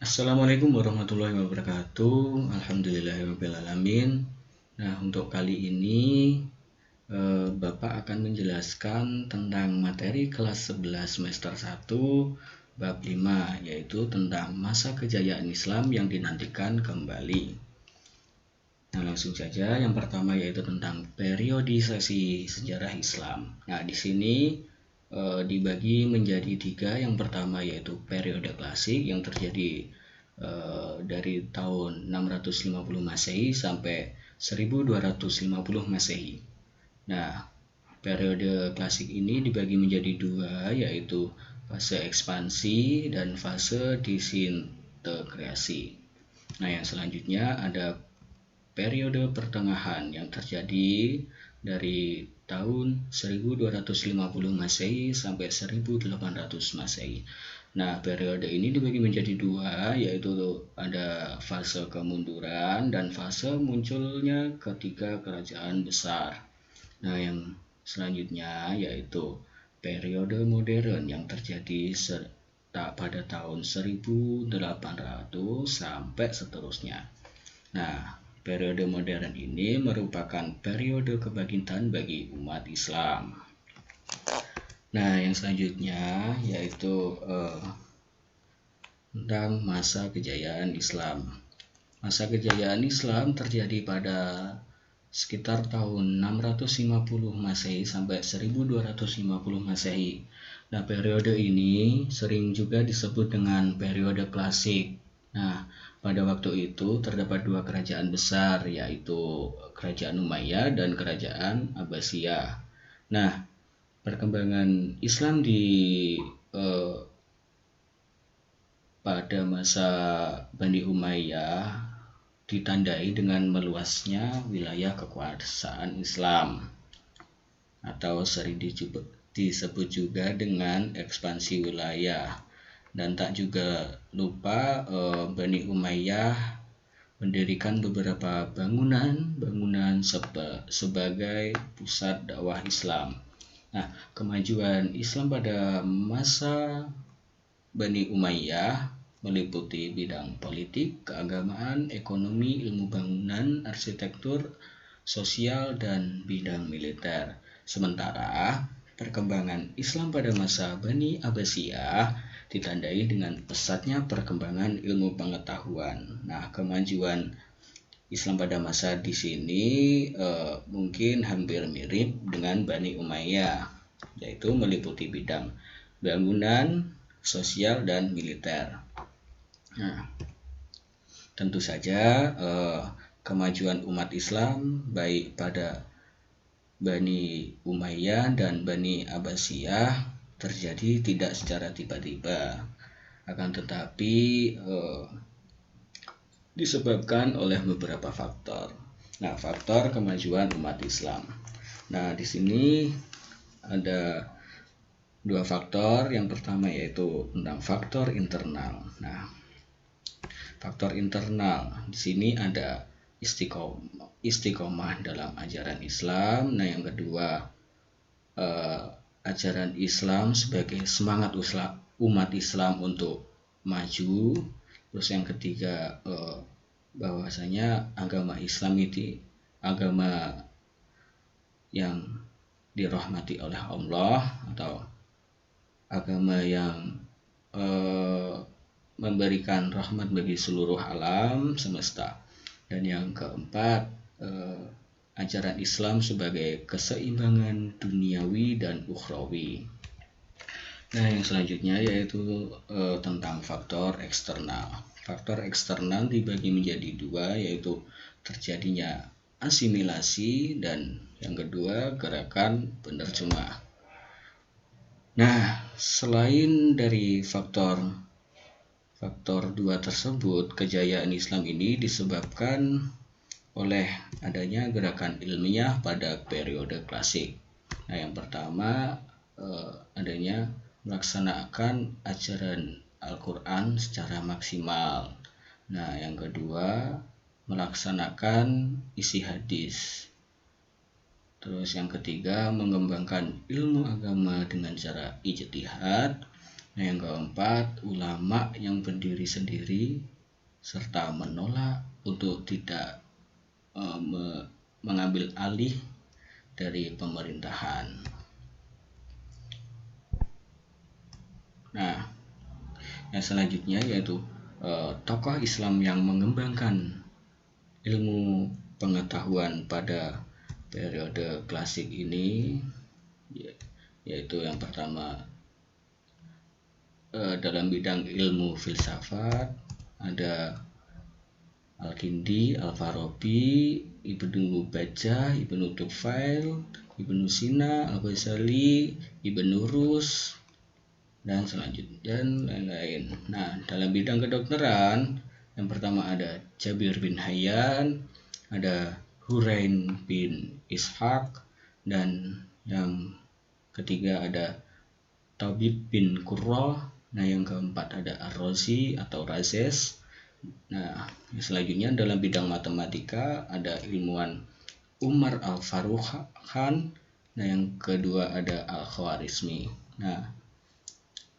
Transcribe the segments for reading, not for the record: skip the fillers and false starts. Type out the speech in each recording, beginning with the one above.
Assalamualaikum warahmatullahi wabarakatuh. Alhamdulillahirrabbilalamin. Nah, untuk kali ini Bapak akan menjelaskan tentang materi kelas 11 semester 1 bab 5, yaitu tentang masa kejayaan Islam yang dinantikan kembali. Nah, langsung saja. Yang pertama yaitu tentang periodisasi sejarah Islam. Nah, di sini dibagi menjadi 3. Yang pertama yaitu periode klasik yang terjadi dari tahun 650 Masehi sampai 1250 Masehi. Nah, periode klasik ini dibagi menjadi 2, yaitu fase ekspansi dan fase disintegrasi. Nah, yang selanjutnya ada periode pertengahan yang terjadi dari tahun 1250 Masehi sampai 1800 Masehi. Nah, periode ini dibagi menjadi 2, yaitu ada fase kemunduran dan fase munculnya ketiga kerajaan besar. Nah, yang selanjutnya yaitu periode modern yang terjadi pada tahun 1800 sampai seterusnya. Nah, periode modern ini merupakan periode kebangkitan bagi umat Islam. Nah, yang selanjutnya yaitu tentang masa kejayaan Islam. Masa kejayaan Islam terjadi pada sekitar tahun 650 Masehi sampai 1250 Masehi. Nah, periode ini sering juga disebut dengan periode klasik. Nah, pada waktu itu terdapat 2 kerajaan besar, yaitu Kerajaan Umayyah dan Kerajaan Abbasiyah. Nah, perkembangan Islam pada masa Bani Umayyah ditandai dengan meluasnya wilayah kekuasaan Islam, atau sering disebut juga dengan ekspansi wilayah. Dan tak juga lupa Bani Umayyah mendirikan beberapa bangunan sebagai pusat dakwah Islam. Nah, kemajuan Islam pada masa Bani Umayyah meliputi bidang politik, keagamaan, ekonomi, ilmu bangunan, arsitektur, sosial, dan bidang militer. Sementara perkembangan Islam pada masa Bani Abbasiyah ditandai dengan pesatnya perkembangan ilmu pengetahuan. Nah, kemajuan Islam pada masa di sini mungkin hampir mirip dengan Bani Umayyah, yaitu meliputi bidang bangunan, sosial, dan militer. Nah, tentu saja kemajuan umat Islam baik pada Bani Umayyah dan Bani Abbasiyah terjadi tidak secara tiba-tiba, akan tetapi disebabkan oleh beberapa faktor. Nah, faktor kemajuan umat Islam. Nah, di sini ada 2 faktor. Yang pertama yaitu tentang faktor internal. Nah, faktor internal di sini ada istiqomah dalam ajaran Islam. Nah, yang kedua ajaran Islam sebagai semangat umat Islam untuk maju. Terus yang ketiga bahwasanya agama Islam itu agama yang dirahmati oleh Allah, atau agama yang memberikan rahmat bagi seluruh alam semesta. Dan yang keempat, ajaran Islam sebagai keseimbangan duniawi dan ukhrawi. Nah, yang selanjutnya yaitu tentang faktor eksternal. Faktor eksternal dibagi menjadi 2, yaitu terjadinya asimilasi dan yang kedua gerakan penerjemah. Nah, selain dari faktor 2 tersebut, kejayaan Islam ini disebabkan oleh adanya gerakan ilmiah pada periode klasik. Nah, yang pertama adanya melaksanakan ajaran Al-Quran secara maksimal. Nah, yang kedua melaksanakan isi hadis. Terus yang ketiga mengembangkan ilmu agama dengan cara ijtihad. Nah, yang keempat, ulama yang berdiri sendiri serta menolak untuk tidak mengambil alih dari pemerintahan. Nah, yang selanjutnya yaitu tokoh Islam yang mengembangkan ilmu pengetahuan pada periode klasik ini, yaitu yang pertama dalam bidang ilmu filsafat ada Al-Kindi, Al-Farabi, Ibnu Bajjah, Ibnu Tufail, Ibnu Sina, Al-Ghazali, Ibnu Rus, dan selanjutnya dan lain-lain. Nah, dalam bidang kedokteran yang pertama ada Jabir bin Hayyan, ada Hurain bin Ishaq, dan yang ketiga ada Tabib bin Qurrah. Nah, yang keempat ada Ar-Razi atau Razes. Nah, selanjutnya dalam bidang matematika ada ilmuwan Umar Al-Farukhan. Nah, yang kedua ada Al-Khwarizmi. Nah,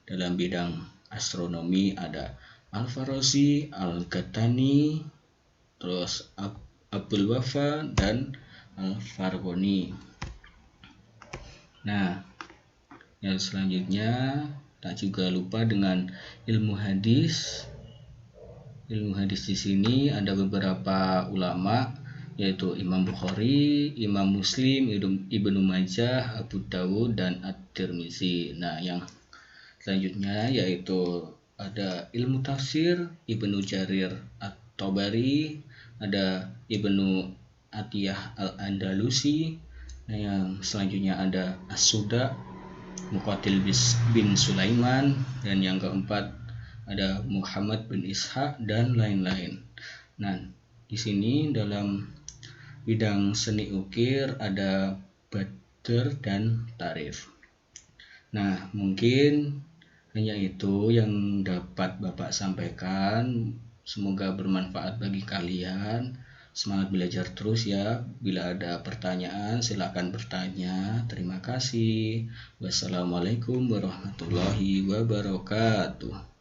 dalam bidang astronomi ada Al-Farazi, Al-Ghattani, terus Abul Wafa, dan Al-Farghani. Nah, yang selanjutnya tak juga lupa dengan ilmu hadis. Ilmu hadis di sini ada beberapa ulama yaitu Imam Bukhari, Imam Muslim, Ibnu Majah, Abu Dawud, dan At-Tirmizi. Nah, yang selanjutnya yaitu ada ilmu tafsir Ibnu Jarir At-Tabari, ada Ibnu Atiyah Al-Andalusi. Nah, yang selanjutnya ada As-Suda, Muqatil bin Sulaiman, dan yang keempat ada Muhammad bin Ishaq, dan lain-lain. Nah, di sini dalam bidang seni ukir ada Badr dan Tarif. Nah, mungkin hanya itu yang dapat Bapak sampaikan. Semoga bermanfaat bagi kalian. Semangat belajar terus ya. Bila ada pertanyaan silakan bertanya. Terima kasih. Wassalamualaikum warahmatullahi wabarakatuh.